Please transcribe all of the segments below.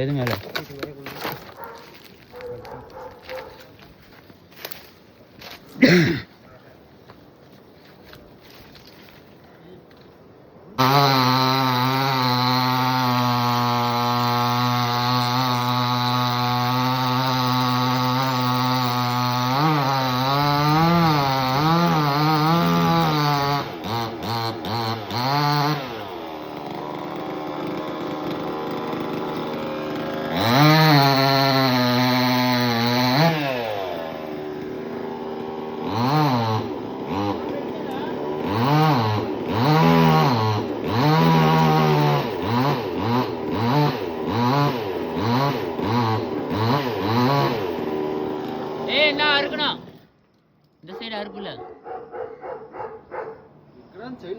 ஏது மேல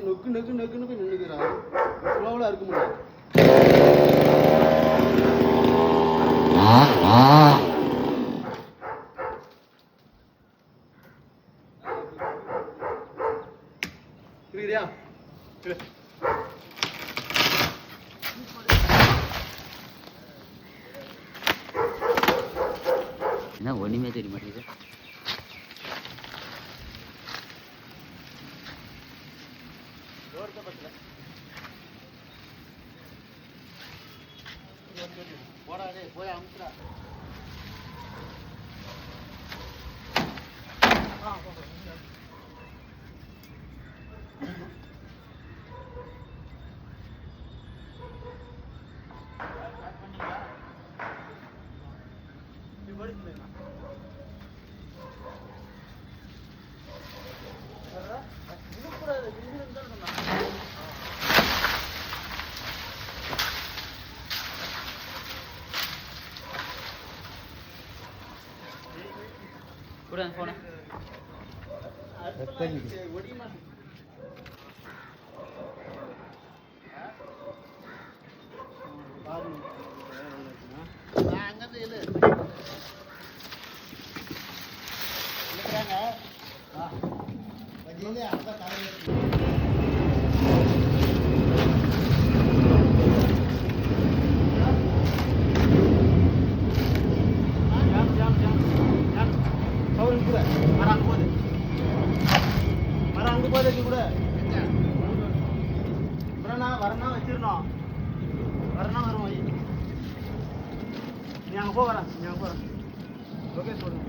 நொக்கு நொக்கு நொக்குன்னு போய் நின்றுக்கிறான். இவ்வளோ இருக்க முடியாது. புரியுதா? என்ன ஒண்ணுமே தெரிய மாட்டேங்குது. போய் அமுக்குறா. போன வரணும் வச்சிருந்தோம். வரணும் வருவோம். நீ அங்கே போ வரேன். நீ அங்கே போகிறேன். ஓகே சொல்லுங்க.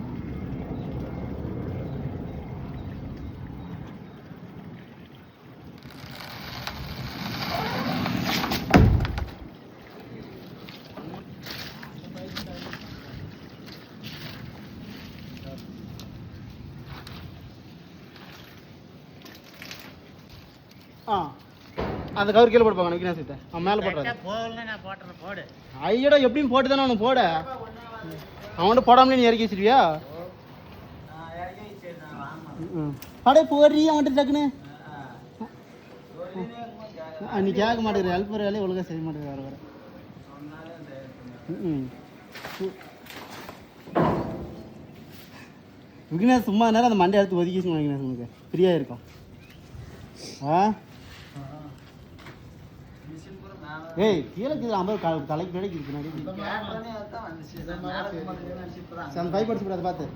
அந்த கவர் கீழே போட்டு பார்க்கணும். விக்னேஷ் அவன் மேலே போட்டுறான். போடு ஐயடா எப்படியும் போட்டு தானே அவனு போட. அவன்கிட்ட போடாமலே நீ இறக்கி வச்சிருவியா? அடே போடுறீ அவன்கிட்ட டக்குன்னு. நீ கேட்க மாட்டேங்கிற, ஹெல்ப் பண்ணுற வேலையை ஒழுங்காக செய்ய மாட்டேங்கிற வர வர. விக்னேஷ் சும்மா நேரம் அந்த மண்டை எடுத்து ஒதுக்கி விக்னேஷ் உங்களுக்கு ஃப்ரீயாக இருக்கும். ஏய் கீழே கீழே 50 தலைக்கு பின்னாடி பின்னாடி அந்த பைப் அடிச்சு விடாத பார்த்து.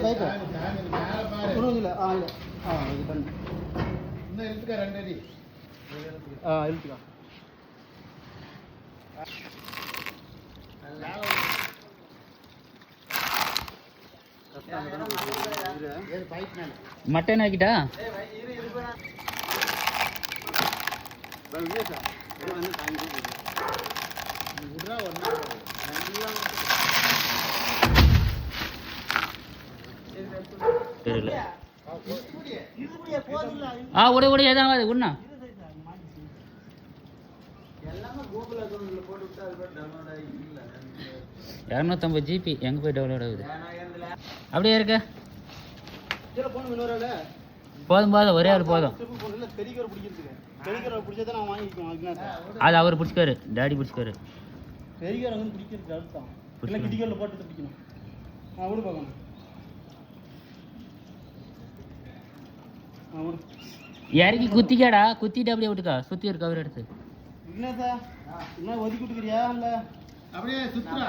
பைப் ஒன்றும் இல்லை. இல்லை இது பண்ணு. இன்னும் இழுத்துக்கா 2 அடி. இழுத்துக்கா. மட்டன் ஆக்கிட்டா தெரியல. விட விட ஏதாவது ஒண்ணா 250 GB எங்கே போய் டவுன்லோட் ஆகுது? அப்படியே இருக்க போதும் போதும், ஒரே ஆள் போதும். அது அவர் பிடிச்சிக்காரு, டேடி பிடிச்சிக்காரு. இறக்கி குத்திக்காடா, குத்திட்டு அப்படியே விட்டுக்கா, சுத்தி ஒரு கவர் எடுத்து ஒதுக்கி விட்டுக்கிறியா? இல்லை அப்படியே சுத்துறா.